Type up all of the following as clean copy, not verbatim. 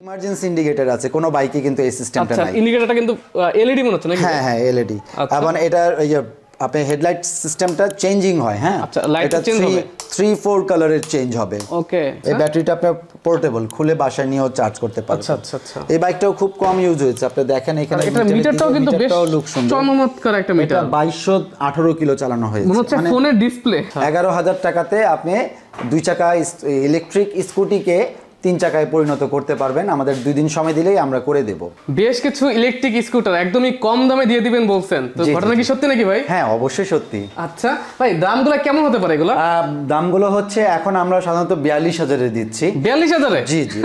Emergency indicator আছে কোন বাইকে কিন্তু এই সিস্টেমটা নাই। আচ্ছা ইন্ডিকেটরটা কিন্তু এলইডি মনে হচ্ছে নাকি? হ্যাঁ হ্যাঁ এলইডি। এবং এটা এই যে আপনি হেডলাইট সিস্টেমটা চেঞ্জিং হয়। হ্যাঁ আচ্ছা লাইটটা চেঞ্জ হবে 3-4 কালারের চেঞ্জ হবে। ওকে এই ব্যাটারিটা আপনি পোর্টেবল খুলে বাসায় নিয়েও চার্জ করতে পারবেন। আচ্ছা আচ্ছা আচ্ছা এই বাইকটাও খুব কম ইউজ হয়েছে। আপনি দেখেন এখানে এটা মিটারটাও কিন্তু বেশ চমৎকার একটা মিটার। 2218 কিলো চালানো হয়েছে। মনে হচ্ছে ফোনের ডিসপ্লে। 11000 টাকাতে আপনি 2 চাকা ইলেকট্রিক স্কুটিকে 3 চাকায় পরিণত করতে পারবেন। আমাদের 2 দিন সময় দিলেই আমরা করে দেব। বেশ কিছু ইলেকট্রিক স্কুটার একদমই কম দামে দিয়ে দিবেন বলছেন, তো ঘটনা কি সত্যি নাকি ভাই? হ্যাঁ অবশ্যই সত্যি। আচ্ছা ভাই দামগুলো কেমন হতে পারে এগুলো? দামগুলো হচ্ছে এখন আমরা সাধারণত 42000 এ দিচ্ছি। 42000 এ? জি জি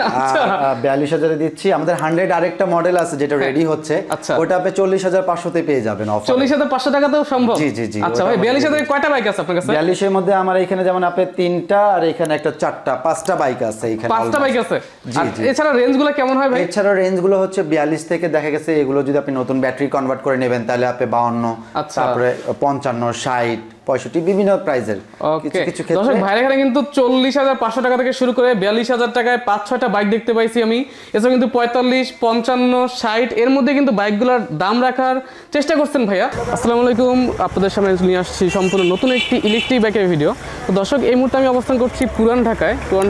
42000 এ দিচ্ছি। আমাদের 100 আরেকটা মডেল আছে যেটা রেডি হচ্ছে, ওটা আপনি 40500 তে পেয়ে যাবেন অফারে। 40500 টাকাতেও সম্ভব? জি জি জি। আচ্ছা ভাই 42000 এ কয়টা বাইক আছে আপনার কাছে? 42 এর মধ্যে আমার এখানে যেমন আপনি 3টা আর এখানে একটা 4টা 5টা বাইক আছে এখানে। 5টা বাইক আছে। আর এছাড়া রেঞ্জগুলো কেমন হয় ভাই? এছাড়া রেঞ্জগুলো হচ্ছে 42 থেকে দেখা গেছে এগুলো যদি আপনি নতুন ব্যাটারি কনভার্ট করে নেবেন তাহলে আপনি 52, তারপরে 55, 60, 65 বিভিন্ন প্রাইজের কিছু কিছু ক্ষেত্রে। দর্শক ভাইরা এখানে কিন্তু 40500 টাকা থেকে শুরু করে 42000 টাকায় 5-6টা বাইক দেখতে পাইছি আমি। এছাড়া কিন্তু 45, 55, 60 এর মধ্যে কিন্তু বাইকগুলোর দাম রাখার চেষ্টা করছেন ভাইয়া। আসসালামু আলাইকুম, আপনাদের সামনে নিয়ে আসছি সম্পূর্ণ নতুন একটি ইলেকট্রিক বাইকের ভিডিও। তো দর্শক এই মুহূর্তে আমি অবস্থান করছি পুরান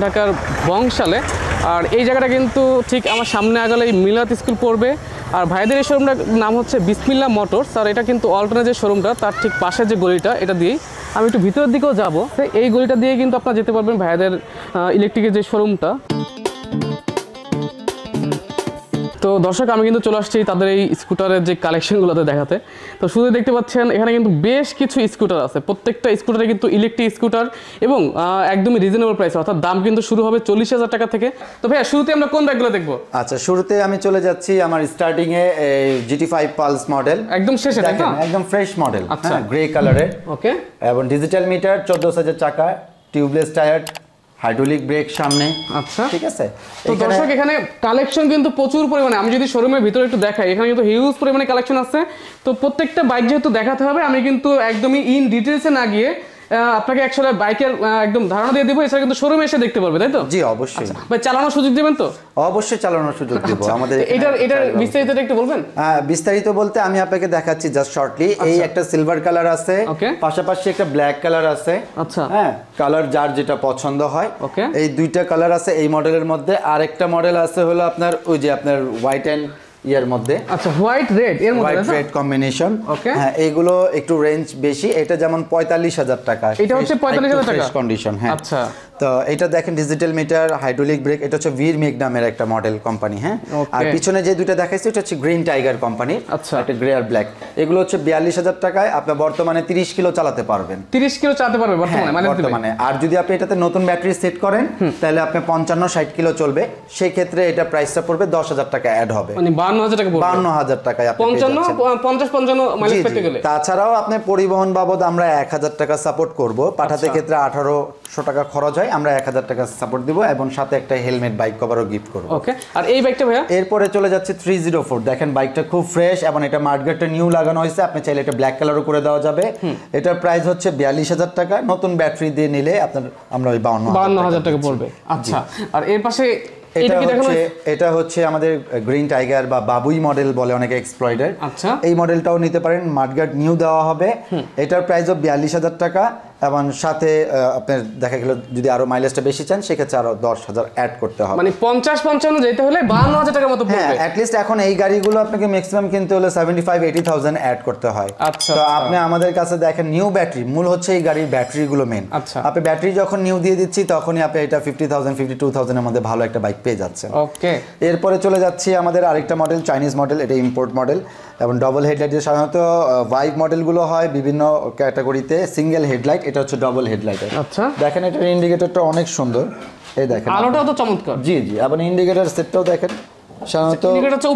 ঢাকার বংশালে। আর এই জায়গাটা কিন্তু ঠিক আমার সামনে আগালেই মিলাত স্কুল পড়বে। আর ভাইদের এই শোরুমটার নাম হচ্ছে বিসমিল্লাহ মোটরস। আর এটা কিন্তু অল্টারনেট যে শোরুমটা তার ঠিক পাশে যে গলিটা, এটা দিয়েই আমি একটু ভিতরের দিকেও যাবো। এই গলিটা দিয়ে কিন্তু আপনারা যেতে পারবেন ভাইদের ইলেকট্রিকের যে শোরুমটা। তো দর্শক আমি কিন্তু চলে আসছি তাদের এই স্কুটারের যে কালেকশনগুলোতে দেখাতে। তো শুধু দেখতে পাচ্ছেন এখানে কিন্তু বেশ কিছু স্কুটার আছে। প্রত্যেকটা স্কুটারে কিন্তু ইলেকট্রিক স্কুটার এবং একদমই রিজনেবল প্রাইস, অর্থাৎ দাম কিন্তু শুরু হবে 40000 টাকা থেকে। তো ভাইয়া শুরুতে আমরা কোন বাইকগুলো দেখবো? আচ্ছা শুরুতে আমি চলে যাচ্ছি আমার স্টার্টিং এ GT5 পালস মডেল। একদম শেষে দেখেন একদম ফ্রেশ মডেল। আচ্ছা গ্রে কালারের। ওকে। এবং ডিজিটাল মিটার, 14000 চাকা, টিউবলেস টায়ার, হাইড্রোলিক ব্রেক সামনে। আচ্ছা ঠিক আছে। তো দর্শক এখানে কালেকশন কিন্তু প্রচুর পরিমাণে। আমি যদি শোরুমের ভিতরে একটু দেখাই, এখানে কিন্তু হিউজ পরিমাণে কালেকশন আছে। তো প্রত্যেকটা বাইক যেহেতু দেখাতে হবে, আমি কিন্তু একদমই ইন ডিটেইলসে না গিয়ে আপনাকে একসাথে বাইকের একদম ধারণা দিয়ে দেবো। এছাড়া কিন্তু শোরুমে এসে দেখতে পারবে, তাই তো? জি অবশ্যই। ভাই চালানোর সুযোগ দিবেন তো? অবশ্যই চালানোর সুযোগ দেব। আমাদের এটার বিস্তারিতটা একটু বলবেন? বিস্তারিত বলতে আমি আপনাকে দেখাচ্ছি জাস্ট শর্টলি। এই একটা সিলভার কালার আছে, পাশাপাশি একটা ব্ল্যাক কালার আছে। আচ্ছা হ্যাঁ কালার যার যেটা পছন্দ হয়। এই দুইটা কালার আছে এই মডেলের মধ্যে। আরেকটা মডেল আছে হলো আপনার ওই যে আপনার হোয়াইট এন্ড ইয়ার মধ্যে। আচ্ছা হোয়াইট রেড এর মধ্যে, হোয়াইট রেড কম্বিনেশন। হ্যাঁ এগুলো একটু রেঞ্জ বেশি। এটা যেমন 45000 টাকা। এটা হচ্ছে 45000 টাকা ফ্রেশ কন্ডিশন। হ্যাঁ আচ্ছা। তো এটা দেখেন ডিজিটাল মিটার, হাইড্রোলিক ব্রেক। এটা হচ্ছে ভির মেগ নামের একটা মডেল কোম্পানি। হ্যাঁ আর পিছনে যে দুটো দেখাইছি এটা হচ্ছে গ্রিন টাইগার কোম্পানির। আচ্ছা একটা গ্রে আর ব্ল্যাক। এগুলো হচ্ছে 42000 টাকায় আপনি বর্তমানে 30 কিলো চালাতে পারবেন। 30 কিলো চালাতে পারবে বর্তমানে? আর যদি আপনি এটাতে নতুন ব্যাটারি সেট করেন তাহলে আপনি 55-60 কিলো চলবে। সেই ক্ষেত্রে এটা প্রাইসটা পড়বে 10000 টাকা অ্যাড হবে। মানে 52000 টাকা পড়বে। 52000 টাকায় আপনি 50-55 মাইলেজ পেতে গেলে। তাছাড়াও আপনি পরিবহন বাবদ আমরা 1000 টাকা সাপোর্ট করব। পাঠাতে ক্ষেত্রে 1800 টাকা খরচ হয়, আমরা 1000 টাকা সাপোর্ট দিব এবং সাথে একটা হেলমেট বাইক কভারও গিফট করব। ওকে। আর এই বাইকটা ভাইয়া? এরপরে চলে যাচ্ছে 304। দেখেন বাইকটা খুব ফ্রেশ এবং এটা মার্কেটে নিউ লাগানো হয়েছে। আপনি চাইলে এটা ব্ল্যাক কালারও করে দেওয়া যাবে। এটার প্রাইস হচ্ছে 42000 টাকা। নতুন ব্যাটারি দিয়ে নিলে আপনার আমরা ওই 52000 টাকা পড়বে। আচ্ছা আর এর পাশে এটা হচ্ছে আমাদের গ্রিন টাইগার বা বাবুই মডেল বলে অনেকে, এক্সপ্লয়েডার। আচ্ছা এই মডেলটাও নিতে পারেন, মাডগার্ড নিউ দেওয়া হবে। এটার প্রাইসও 42000 টাকা এবং সাথে আপনার দেখা গেল যদি আরো মাইলেজটা বেশি চান সেক্ষেত্রে আরো 10000 অ্যাড করতে হবে। মানে 50-55 যেতে হলে 52000 টাকার মতো পড়বে। হ্যাঁ অ্যাট লিস্ট এখন এই গাড়িগুলো আপনাকে ম্যাক্সিমাম কিনতে হলে 75-80,000 অ্যাড করতে হয়। আচ্ছা তো আপনি আমাদের কাছে দেখেন নিউ ব্যাটারি, মূল হচ্ছে এই গাড়ির ব্যাটারিগুলো মেন। আচ্ছা আপনি ব্যাটারি যখন নিউ দিয়ে দিচ্ছি তখনই আপনি এটা 50,000-52,000 এর মধ্যে ভালো একটা বাইক পেয়ে যাচ্ছেন। ওকে। এরপরে চলে যাচ্ছি আমাদের আরেকটা মডেল, চাইনিজ মডেল। এটা ইম্পোর্ট মডেল এবং ডবল হেডলাইট। যে সাধারণত ভাইভ মডেলগুলো হয় বিভিন্ন ক্যাটাগরিতে সিঙ্গেল হেডলাইট, এটা হচ্ছে ডবল হেডলাইট। আচ্ছা দেখেন এটার ইন্ডিকেটরটা অনেক সুন্দর। এই দেখেন আলোটাও তো চমৎকার। জি জি। এবং ইন্ডিকেটর সেটটাও দেখেন সাধারণত ইন্ডিকেটরটা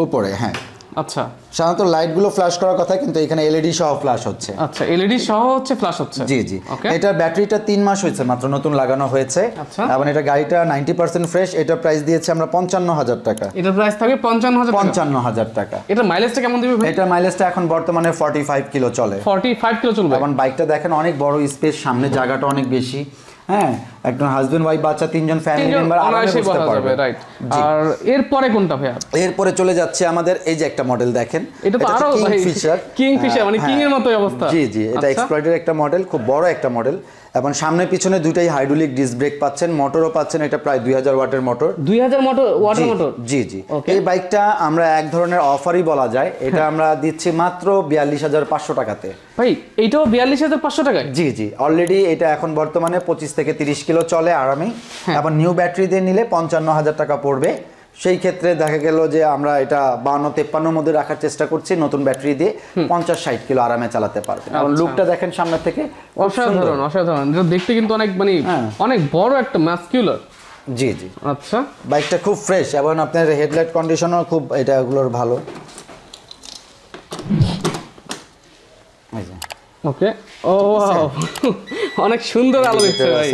উপরে। হ্যাঁ আচ্ছা সাধারণত লাইটগুলো ফ্ল্যাশ করার কথা, কিন্তু এখানে এলইডি সহ ফ্ল্যাশ হচ্ছে। আচ্ছা এলইডি সহ হচ্ছে ফ্ল্যাশ হচ্ছে। জি জি। এটা ব্যাটারিটা 3 মাস হয়েছে মাত্র নতুন লাগানো হয়েছে। আচ্ছা এবং এটা গাড়িটা 90% ফ্রেশ। এটা প্রাইস দিয়েছে আমরা 55000 টাকা। এটার প্রাইস থাকবে 55000 টাকা। এটা মাইলেজটা কেমন দিবে ভাই? এটা মাইলেজটা এখন বর্তমানে 45 কিলো চলে। 45 কিলো চলবে। এবং বাইকটা দেখেন অনেক বড় স্পেস, সামনে জায়গাটা অনেক বেশি। হ্যাঁ একজন হাজবেন্ড ওয়াইফ বাচ্চা তিনজন ফ্যামিলি মেম্বার আরামে বসতে পারবে। রাইট। আর এরপরে কোনটা ভাইয়া? এরপরে চলে যাচ্ছে আমাদের এই যে একটা মডেল দেখেন, এটা তো আরো কিংফিশার মানে কিং এর মতো অবস্থা। জি জি, এটা এক্সপ্লয়েটের একটা মডেল, খুব বড় একটা মডেল, এবং সামনে পিছনে দুইটাই হাইড্রোলিক ডিস্ক ব্রেক পাচ্ছেন, মোটরও পাচ্ছেন, এটা প্রায় 2000 ওয়াটের মোটর। 2000 ওয়াটের মোটর? জি জি। এই বাইকটা আমরা এক ধরনের অফারই বলা যায়, এটা আমরা দিচ্ছি মাত্র 42500 টাকাতে। ভাই এইটাও 42500 টাকায়? জি জি, অলরেডি এটা এখন বর্তমানে 25 থেকে 30 কিলো চলে আরামেই, এবং নিউ ব্যাটারি দিয়ে নিলে 55000 টাকা পড়বে। সেই ক্ষেত্রে দেখা গেল যে আমরা এটা 52-53 মধ্যে রাখার চেষ্টা করছি, নতুন ব্যাটারি দিয়ে 50-60 কিলো আরামে চালাতে পারবেন। এবং লুকটা দেখেন সামনে থেকে, অসাধারণ অসাধারণ, এটা দেখতে কিন্তু অনেক মানে অনেক বড় একটা মাসকিউলার। জি জি। আচ্ছা, বাইকটা খুব ফ্রেশ, এবং আপনার হেডলাইট কন্ডিশনও খুব এটাগুলোর ভালো। ওকে, ও ওয়াও, অনেক সুন্দর আলো দিচ্ছে ভাই।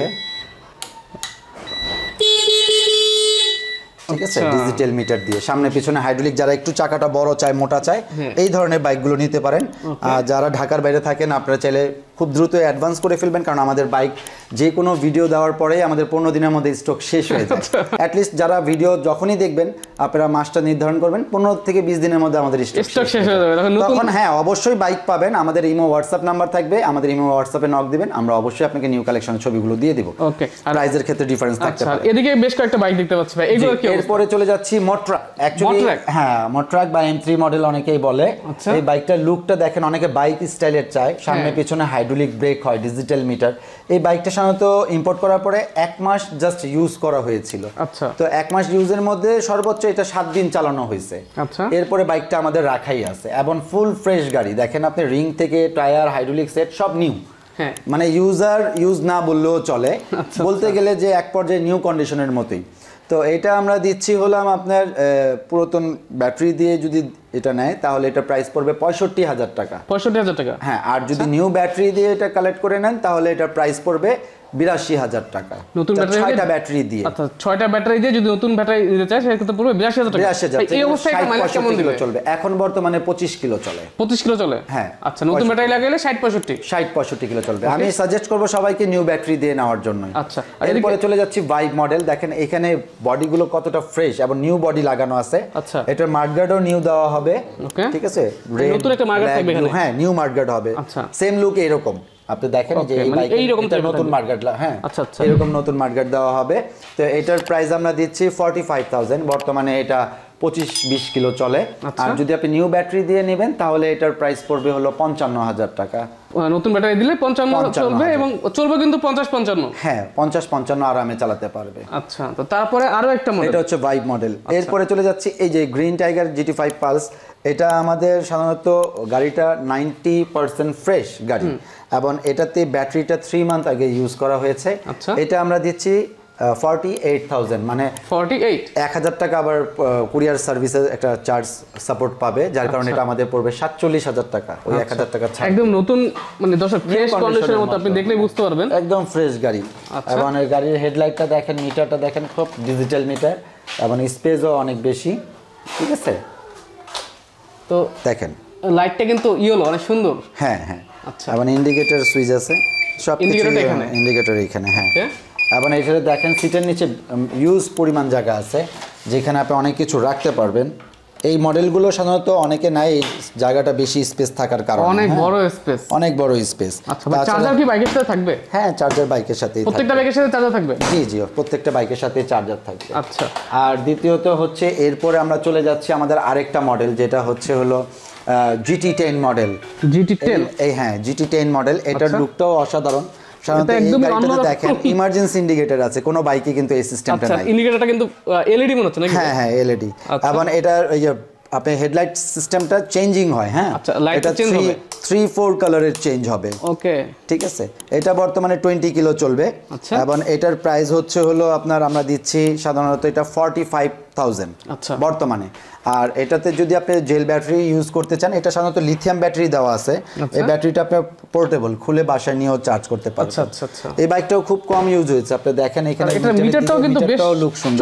ঠিক আছে, ডিজিটাল মিটার দিয়ে সামনে পিছনে হাইড্রোলিক, যারা একটু চাকাটা বড় চায়, মোটা চায়, এই ধরনের বাইকগুলো নিতে পারেন। আর যারা ঢাকার বাইরে থাকেন, আপনারা চাইলে খুব দ্রুত অ্যাডভান্স করে ফেলবেন, কারণ আমাদের বাইক যে কোনো ভিডিও দেওয়ার পরেই আমাদের 15 দিনের মধ্যে স্টক শেষ হয়ে যায়। অ্যাটলিস্ট যারা ভিডিও যখনই দেখবেন, আপনারা মাসটা নির্ধারণ করবেন, 15 থেকে 20 দিনের মধ্যে আমাদের স্টক শেষ হয়ে যাবে। তখন হ্যাঁ, অবশ্যই বাইক পাবেন। আমাদের ইমো হোয়াটসঅ্যাপ নাম্বার থাকবে, আমাদের ইমো হোয়াটসঅ্যাপে নক দিবেন, আমরা অবশ্যই আপনাকে নিউ কালেকশন ছবিগুলো দিয়ে দিব। ওকে, আর প্রাইসের ক্ষেত্রে ডিফারেন্স থাকতে পারে। এদিকে বেশ কয়েকটা বাইক দেখতে পাচ্ছি ভাই, এগুলো কি? এরপরে চলে যাচ্ছি মোটরাক। অ্যাকচুয়ালি হ্যাঁ, মোটরাক বা M3 মডেল অনেকেই বলে। এই বাইকটার লুকটা দেখেন, অনেকে বাইক স্টাইলের চায়, সামনে পিছনে হাইড্রোলিক ব্রেক হয়, ডিজিটাল মিটার। এই বাইকটা সাধারণত ইম্পোর্ট করার পরে 1 মাস জাস্ট ইউজ করা হয়েছিল। আচ্ছা, তো 1 মাস ইউজের মধ্যে সর্বোচ্চ এটা 7 দিন চালানো হয়েছে। আচ্ছা, এরপরে বাইকটা আমাদের রাখাই আছে, এবং ফুল ফ্রেশ গাড়ি। দেখেন আপনি, রিং থেকে টায়ার, হাইড্রোলিক সেট সব নিউ। মানে ইউজ না বললেও চলে, বলতে গেলে যে এক পর্যায়ে নিউ কন্ডিশনের মতোই। তো এটা আমরা দিচ্ছি হলাম আপনার পুরাতন ব্যাটারি দিয়ে যদি এটা নেয়, তাহলে এটা প্রাইস পড়বে 65000 টাকা। 65000 টাকা? হ্যাঁ, আর যদি নিউ ব্যাটারি দিয়ে এটা কালেক্ট করে নেন, তাহলে এটা প্রাইস পড়বে 82000 টাকা। নতুন ব্যাটারি, 6টা ব্যাটারি দিয়ে। আচ্ছা, 6টা ব্যাটারি দিয়ে যদি নতুন ব্যাটারি দিতে চাই, সেক্ষেত্রে পড়বে 82000 টাকা। 82000। এই অবস্থায় এটা মাইলেজ কেমন দিবে? চলবে এখন বর্তমানে 25 কিলো চলে। 25 কিলো চলে? হ্যাঁ। আচ্ছা, নতুন ব্যাটারি লাগালে 60-65 কিলো চলবে। আমি সাজেস্ট করব সবাইকে নিউ ব্যাটারি দিয়ে নেওয়ার জন্য। আচ্ছা, এরপরে চলে যাচ্ছি ভাইব মডেল। দেখেন এখানে বডিগুলো কতটা ফ্রেশ, এবং নিউ বডি লাগানো আছে। আচ্ছা, এটার মার্কগার্ডও নিউ দেওয়া হবে। ঠিক আছে, নতুন একটা মার্কগার্ড থাকবে এখানে। হ্যাঁ, নিউ মার্কগার্ড হবে। আচ্ছা, সেম লুক এরকম। আপনি দেখেন যে এই রকম নতুন মার্কগার্ড, হ্যাঁ এরকম নতুন মার্কগার্ড দেওয়া হবে। তো এটার প্রাইস আমরা দিচ্ছি 45000। বর্তমানে এটা 25-20 কিলো চলে। আর যদি আপনি নিউ ব্যাটারি দিয়ে নেবেন, তাহলে এটার প্রাইস পড়বে হলো 55000 টাকা। নতুন ব্যাটারি দিলে 55 চলবে, এবং চলবে কিন্তু 50-55। হ্যাঁ, 50-55 আরামে চালাতে পারবে। আচ্ছা, তো তারপরে আরো একটা মডেল, এটা হচ্ছে ভাইব মডেল। এরপরে চলে যাচ্ছি এই যে গ্রিন টাইগার GT5 পালস। এটা আমাদের সাধারণত গাড়িটা 90% ফ্রেশ গাড়ি, এবং এটাতে ব্যাটারিটা 3 মান্থ আগে ইউজ করা হয়েছে। এটা আমরা দিচ্ছি 48000, মানে 1000 টাকা আবার কুরিয়ার সার্ভিসের একটা চার্জ সাপোর্ট পাবে, যার কারণে এটা আমাদের পড়বে 47000 টাকা। ওই 1000 টাকা ছাড়, একদম নতুন, মানে দর্শক ফ্রেশ কন্ডিশনের মতো, আপনি দেখলেই বুঝতে পারবেন একদম ফ্রেশ গাড়ি। এবং এই গাড়ির হেডলাইটটা দেখেন, মিটারটা দেখেন, খুব ডিজিটাল মিটার, এবং স্পেসও অনেক বেশি। ঠিক আছে, তো দেখেন লাইটটা কিন্তু ইয়েলো, অনেক সুন্দর। হ্যাঁ হ্যাঁ, আচ্ছা, এবং ইন্ডিকেটর সুইচ আছে, সব ইন্ডিকেটর এখানে। হ্যাঁ, এবং এখানে দেখেন সিটের নিচে ইউজ পরিমাণ জায়গা আছে, যেখানে আপনি অনেক কিছু রাখতে পারবেন। এই মডেলগুলো সাধারণত অনেকে নাই, এই জায়গাটা বেশি স্পেস থাকার কারণে। অনেক বড় স্পেস, অনেক বড় স্পেস। আচ্ছা, চার্জার কি বাইকের সাথে থাকবে? হ্যাঁ, চার্জার বাইকের সাথে, প্রত্যেকটা বাইকের সাথে চার্জার থাকবে? জি জি, প্রত্যেকটা বাইকের সাথে চার্জার থাকবে। আচ্ছা, আর দ্বিতীয়ত হচ্ছে, এরপরে আমরা চলে যাচ্ছি আমাদের আরেকটা মডেল, যেটা হচ্ছে হলো GT10 মডেল। GT10? এই হ্যাঁ, GT10 মডেল। এটার লুকটাও অসাধারণ। সাধারণত এই গাড়িটাতে দেখেন ইমার্জেন্সি ইন্ডিকেটর আছে, কোনো বাইকে কিন্তু এই সিস্টেমটা নাই। ইন্ডিকেটরটা কিন্তু LED মনে হচ্ছে নাকি? হ্যাঁ হ্যাঁ, LED। এবং এটার এই যে আপনি হেডলাইট সিস্টেমটা চেঞ্জিং হয়। হ্যাঁ, এটা 3-4 কালারের চেঞ্জ হবে। ওকে, ঠিক আছে। এটা বর্তমানে 20 কিলো চলবে, এবং এটার প্রাইস হচ্ছে হলো আপনার, আমরা দিচ্ছি সাধারণত এটা 45,000 বর্তমানে। আর এটাতে যদি আপনি জেল ব্যাটারি ইউজ করতে চান, এটা সাধারণত লিথিয়াম ব্যাটারি দেওয়া আছে। এই ব্যাটারিটা আপনি পোর্টেবল, খুলে বাসায় নিয়েও চার্জ করতে পারবেন। এই বাইকটাও খুব কম ইউজ হয়েছে, আপনি দেখেন এখানে মিটারটাও কিন্তু বেশ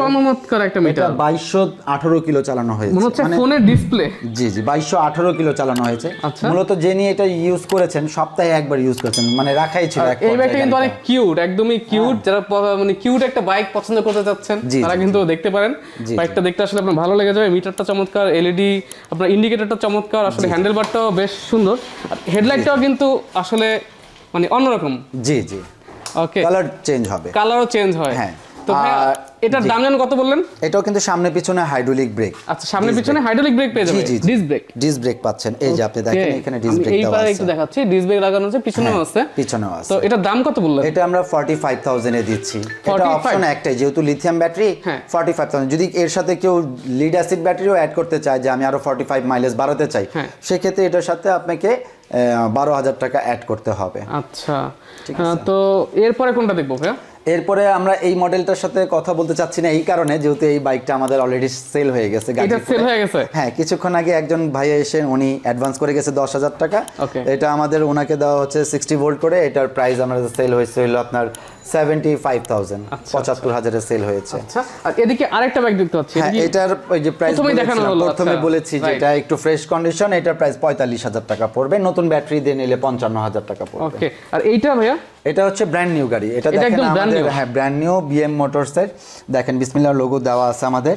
চমৎকার একটা মিটার। 2218 কিলো চালানো হয়েছে, মনে হচ্ছে ফোনের ডিসপ্লে। জি 2218 কিলো চালানো হয়েছে। মূলত যে নিয়ে এটা ইউজ করেছেন সপ্তাহে একবার ইউজ করেছেন, মানে রাখাই ছিল। এই বাইকটা কিন্তু অনেক কিউট, একদমই কিউট। যারা মানে কিউট একটা বাইক পছন্দ করতে যাচ্ছেন তারা কিন্তু দেখতে পারেন। বাইকটা দেখতে আসলে আপনার ভালো লেগে যাবে। মিটারটা চমৎকার, এলইডি আপনার ইন্ডিকেটরটা চমৎকার, আসলে হ্যান্ডেলবারটাও বেশ সুন্দর, আর হেডলাইটটাও কিন্তু আসলে মানে অন্যরকম। জি ওকে, কালার চেঞ্জ হবে, কালারও চেঞ্জ হয়। হ্যাঁ, তো এটার দাম জানেন কত বললেন? এটাও কিন্তু সামনে পিছনে হাইড্রোলিক ব্রেক। আচ্ছা, সামনে পিছনে হাইড্রোলিক ব্রেক পেয়ে যাবেন। ডিস্ক ব্রেক পাচ্ছেন, এই যে আপনি দেখেন এখানে ডিস্ক ব্রেক দেওয়া আছে। একটু দেখাচ্ছি, ডিস্ক ব্রেক লাগানো আছে, পিছনেও আছে। তো এটার দাম কত বললেন? এটা আমরা 45,000 এ দিচ্ছি। এটা অপশন একটাই, যেহেতু লিথিয়াম ব্যাটারি 45,000। যদি এর সাথে কেউ লিড অ্যাসিড ব্যাটারিও অ্যাড করতে চায়, যে আমি আরো 45 মাইলেজ বাড়াতে চাই, সেক্ষেত্রে এটার সাথে আপনাকে 12,000 টাকা অ্যাড করতে হবে। আচ্ছা, তো এরপরে কোনটা দেখবো ভাইয়া? এরপরে আমরা এই মডেলটার সাথে কথা বলতে চাচ্ছি না এই কারণে, যেহেতু এই বাইকটা আমাদের অলরেডি সেল হয়ে গেছে। এটা সেল হয়ে গেছে? হ্যাঁ, কিছুক্ষণ আগে একজন ভাই এসে উনি অ্যাডভান্স করে গেছে 10,000 টাকা। এটা আমাদের ওনাকে দেওয়া হচ্ছে 60 ভোল্ট করে। এটার প্রাইস আমাদের সেল হয়েছে হলো আপনার 75,000, 75,000 এ সেল হয়েছে। আচ্ছা, আর এদিকে আরেকটা বাইক দেখতে পাচ্ছি। হ্যাঁ, এটার ওই যে প্রাইস প্রথমে বলেছি যে এটা একটু ফ্রেশ কন্ডিশন, এটার প্রাইস 45,000 টাকা পড়বে। নতুন ব্যাটারি দিয়ে নিলে 55,000 টাকা পড়বে। ওকে, আর এইটা ভাইয়া? এটা হচ্ছে ব্র্যান্ড নিউ গাড়ি। এটা দেখেন আমাদের, হ্যাঁ, ব্র্যান্ড নিউ বিএম মোটরসের। দেখেন বিসমিল্লাহ লোগো দেওয়া আছে আমাদের।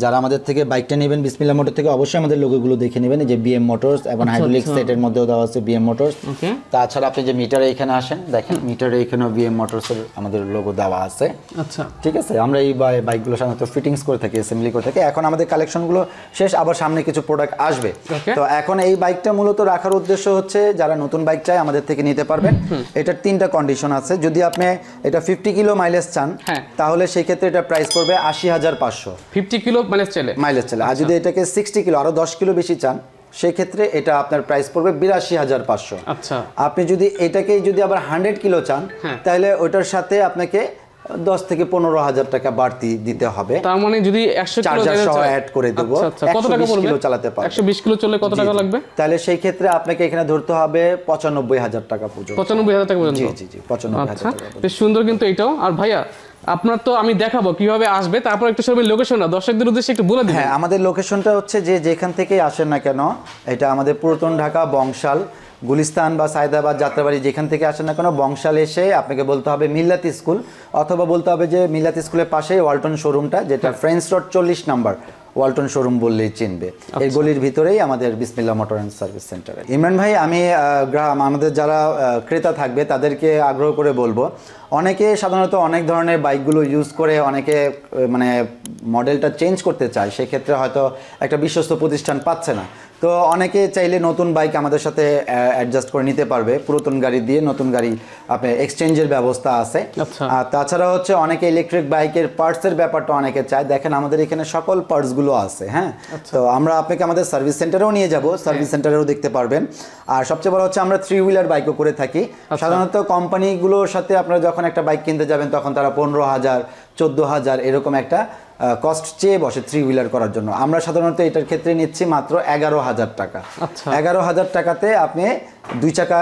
যারা আমাদের থেকে বাইকটা নেবেন বিসমিল্লাহ মোটর থেকে, অবশ্যই আমাদের লোগোগুলো দেখে নেবেন। এই যে বিএম মোটরস এবং হাইড্রোলিক সেটের মধ্যেও দেওয়া আছে বিএম মোটরস। তাছাড়া আপনি যে মিটারে এখানে আসেন, দেখেন মিটারে এখানেও বিএম মোটরসের আমাদের লোগো দেওয়া আছে। আচ্ছা, ঠিক আছে। আমরা এই বাইকগুলো সাধারণত ফিটিংস করে থাকি, অ্যাসেম্বলি করে থাকি। এখন আমাদের কালেকশনগুলো শেষ, আবার সামনে কিছু প্রোডাক্ট আসবে। তো এখন এই বাইকটা মূলত রাখার উদ্দেশ্য হচ্ছে যারা নতুন বাইক চায় আমাদের থেকে নিতে পারবেন। এটার 3টা কন্ডিশন আছে। যদি আপনি এটা 50 কিলো মাইলেজ চান, তাহলে সেই ক্ষেত্রে এটা প্রাইস পড়বে 80,500। 50 কিলো মাইলেজ চলে। আর যদি এটাকে 60 কিলো আরো 10 কিলো বেশি চান, সেই ক্ষেত্রে এটা আপনার প্রাইস পড়বে 82,500। আচ্ছা, আপনি যদি এটাকে যদি আবার 100 কিলো চান, তাহলে ওটার সাথে আপনাকে 10 থেকে 15,000 টাকা বাড়তি দিতে হবে। তার মানে যদি 100 কিলো অ্যাড করে দেব, কত টাকা পড়বে? কিলো চালাতে পারবে। 120 কিলো চলে কত টাকা লাগবে? তাহলে সেই ক্ষেত্রে আপনাকে এখানে ধরতে হবে 95,000 টাকা পর্যন্ত। 95,000 টাকা পর্যন্ত? জি 95,000 টাকা। বেশ সুন্দর কিন্তু এটাও। আর ভাইয়া আপনার তো আমি দেখাবো কিভাবে আসবে, তারপর একটু সবাই লোকেশনটা দর্শকদের উদ্দেশ্যে একটু বলে দিন। হ্যাঁ, আমাদের লোকেশনটা হচ্ছে যে যেখান থেকে আসেন না কেন, এটা আমাদের পুরাতন ঢাকা, বংশাল, গুলিস্তান বা সায়দাবাদ, যাত্রাবাড়ি, যেখান থেকে আসেন না কেন, বংশাল এসে আপনাকে বলতে হবে মিল্লাত স্কুল, অথবা বলতে হবে যে মিল্লাত স্কুলের পাশেই ওয়ালটন শোরুমটা, যেটা friends road 40 number Walton showroom বললেই চিনবে। এই গলির ভিতরেই আমাদের বিসমিল্লাহ motor and service centre. Imran ভাই, আমি আমাদের যারা ক্রেতা থাকবে তাদেরকে আগ্রহ করে বলবো, অনেকে সাধারণত অনেক ধরনের বাইকগুলো ইউজ করে অনেকে মানে মডেলটা চেঞ্জ করতে চায়, সেক্ষেত্রে হয়তো একটা বিশ্বস্ত প্রতিষ্ঠান পাচ্ছে না। তো অনেকে চাইলে নতুন বাইক আমাদের সাথে অ্যাডজাস্ট করে নিতে পারবে। পুরাতন গাড়ি দিয়ে নতুন গাড়ি আপনি এক্সচেঞ্জের ব্যবস্থা আছে। আর তাছাড়া হচ্ছে অনেকে ইলেকট্রিক বাইকের পার্টসের ব্যাপারটা অনেকে চায়। দেখেন আমাদের এখানে সকল পার্টসগুলো আছে। হ্যাঁ, তো আমরা আপনাকে আমাদের সার্ভিস সেন্টারেও নিয়ে যাব, সার্ভিস সেন্টারেও দেখতে পারবেন। আর সবচেয়ে বড় হচ্ছে আমরা 3 হুইলার বাইকও করে থাকি। সাধারণত কোম্পানিগুলোর সাথে আপনারা যখন একটা বাইক কিনতে যাবেন, তখন তারা 15,000, 14,000 এরকম একটা কস্ট চেয়ে বসে 3 হুইলার করার জন্য। আমরা সাধারণত এটার ক্ষেত্রে নিচ্ছি মাত্র 11,000 টাকা। 11,000 টাকাতে আপনি 2 চাকা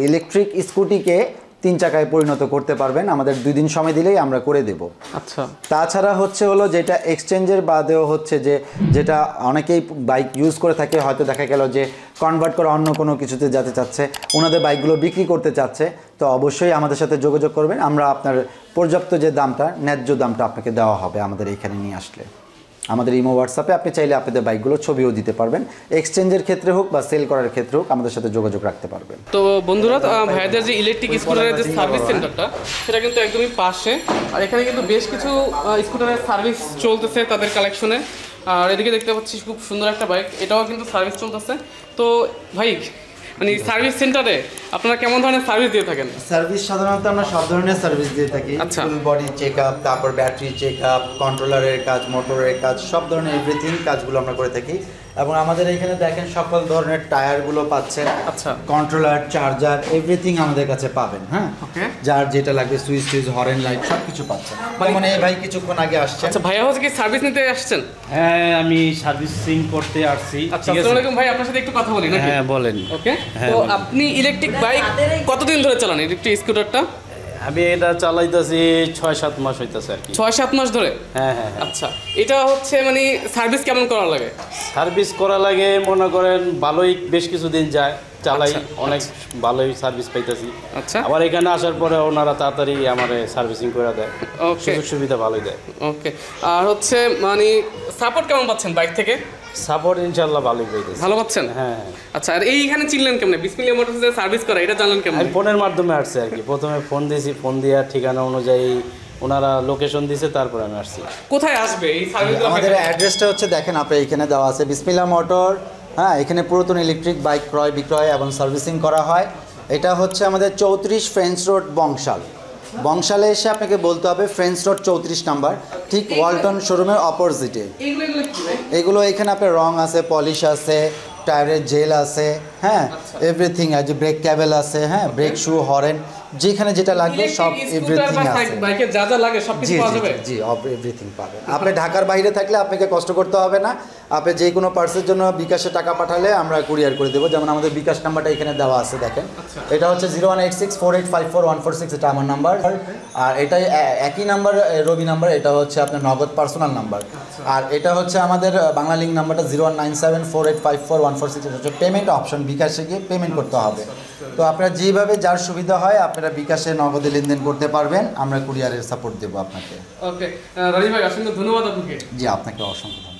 ইলেকট্রিক স্কুটিকে 3 চাকায় পরিণত করতে পারবেন। আমাদের 2 দিন সময় দিলেই আমরা করে দেব। আচ্ছা, তাছাড়া হচ্ছে হলো যেটা এক্সচেঞ্জের বাদেও হচ্ছে যে যেটা অনেকেই বাইক ইউজ করে থাকে, হয়তো দেখা গেল যে কনভার্ট করে অন্য কোনো কিছুতে যেতে চাচ্ছে, ওনাদের বাইকগুলো বিক্রি করতে চাচ্ছে, তো অবশ্যই আমাদের সাথে যোগাযোগ করবেন। আমরা আপনার পর্যাপ্ত যে দামটা, ন্যায্য দামটা আপনাকে দেওয়া হবে আমাদের এইখানে নিয়ে আসলে। আমাদের ইমো হোয়াটসঅ্যাপে আপনি চাইলে আপনাদের বাইকগুলো ছবিও দিতে পারবেন। এক্সচেঞ্জের ক্ষেত্রে হোক বা সেল করার ক্ষেত্রে হোক আমাদের সাথে যোগাযোগ রাখতে পারবেন। তো বন্ধুরা, ভাইয়াদের যে ইলেকট্রিক স্কুটারের যে সার্ভিস সেন্টারটা, সেটা কিন্তু একদমই পাশে। আর এখানে কিন্তু বেশ কিছু স্কুটারের সার্ভিস চলতেছে তাদের কালেকশনে। আর এদিকে দেখতে পাচ্ছি খুব সুন্দর একটা বাইক, এটাও কিন্তু সার্ভিস চলতেছে। তো ভাই, মানে সার্ভিস সেন্টারে আপনারা কেমন ধরনের সার্ভিস দিয়ে থাকেন? সার্ভিস সাধারণত আমরা সব ধরনের সার্ভিস দিয়ে থাকি। আচ্ছা। ফুল বডি চেকআপ, তারপর ব্যাটারি চেকআপ, কন্ট্রোলারের কাজ, মোটরের কাজ, সব ধরনের এভরিথিং কাজগুলো আমরা করে থাকি। এবং আমাদের এখানে দেখেন সকল ধরনের টায়ারগুলো পাচ্ছেন। আচ্ছা। কন্ট্রোলার, চার্জার, এভরিথিং আমাদের কাছে পাবেন। হ্যাঁ, ওকে। যার যেটা লাগবে, সুইচ টুইচ, হরেন লাইট সব কিছু পাচ্ছেন। মানে এই ভাই কিছুক্ষণ আগে আসছে। আচ্ছা, ভাইয়া হচ্ছে কি সার্ভিস নিতে আসছেন? হ্যাঁ, আমি সার্ভিসিং করতে আসছি। আচ্ছা, আসসালামু আলাইকুম ভাই, আপনার সাথে একটু কথা বলি নাকি? হ্যাঁ, বলেন। ওকে। তো আপনি ইলেকট্রিক বাইক কতদিন ধরে চালান, ইলেকট্রিক স্কুটারটা? আমি এটা চালাইতেছি 6-7 মাস হইতেছে আর কি। 6-7 মাস ধরে? হ্যাঁ হ্যাঁ। আচ্ছা, এটা হচ্ছে মানে সার্ভিস কেমন করা লাগে? সার্ভিস করা লাগে মনে করেন ভালোই, বেশ কিছুদিন যায় চালাই, অনেক ভালোই সার্ভিস পাইতেছি। আচ্ছা। আবার এখানে আসার পরে ওনারা তাড়াতাড়ি আমার সার্ভিসিং করে দেয়, ওকে। সুযোগ সুবিধা ভালোই দেয়। ওকে। আর হচ্ছে মানে সাপোর্ট কেমন পাচ্ছেন বাইক থেকে? সাপোর্ট ইনশাল্লাহ ভালোই পাইতেছি। ভালো পাচ্ছেন? হ্যাঁ। আচ্ছা, আর এইখানে চিনলেন কেমনে বিসমিল্লাহ মোটরসে সার্ভিস করা, এটা জানলেন কেমনে? আমি ফোনের মাধ্যমে আসছি আর কি। প্রথমে ফোন দিয়েছি, ফোন দেওয়ার ঠিকানা অনুযায়ী ওনারা লোকেশন দিয়েছে, তারপরে আমি আসছি। কোথায় আসবে এই সার্ভিস? আমাদের অ্যাড্রেসটা হচ্ছে দেখেন আপনার এখানে দেওয়া আছে, বিসমিল্লাহ মোটর। হ্যাঁ, এখানে পুরাতন ইলেকট্রিক বাইক ক্রয় বিক্রয় এবং সার্ভিসিং করা হয়। এটা হচ্ছে আমাদের 34 ফ্রেঞ্চ রোড, বংশাল। বংশালে এসে আপনাকে বলতে হবে ফ্রেঞ্চ রোড 34 নাম্বার, ঠিক ওয়ালটন শোরুমের অপোজিটে। এগুলো এখানে আপনার রং আছে, পলিশ আছে, টায়ারের জেল আছে, হ্যাঁ, এভরিথিং আছে, ব্রেক ক্যাবেল আছে, হ্যাঁ, ব্রেক শু, হরেন, যেখানে যেটা লাগবে সব এভরিথিং আছে। বাইকে যা যা লাগে সব কিছু পাওয়া যাবে? জি, এভরিথিং পাবেন। আপনি ঢাকার বাইরে থাকলে আপনাকে কষ্ট করতে হবে না। আপনি যে কোনো পার্সের জন্য বিকাশে টাকা পাঠালে আমরা কুরিয়ার করে দেবো। যেমন আমাদের বিকাশ নাম্বারটা এখানে দেওয়া আছে দেখেন। এটা হচ্ছে 01864854146, এটা আমার নাম্বার। আর এটাই একই নাম্বার রবি নাম্বার, এটা হচ্ছে আপনার নগদ পার্সোনাল নাম্বার। আর এটা হচ্ছে আমাদের বাংলা লিঙ্ক নাম্বারটা 01974854146, এটা হচ্ছে পেমেন্ট অপশন। বিকাশে গিয়ে পেমেন্ট করতে হবে। তো আপনারা যেভাবে যার সুবিধা হয় আপনারা বিকাশে নগদে লেনদেন করতে পারবেন, আমরা কুরিয়ারের সাপোর্ট দেবো আপনাকে। ওকে, রাজীব ভাই অসংখ্য ধন্যবাদ আপনাকে। জি, আপনাকে অসংখ্য ধন্যবাদ।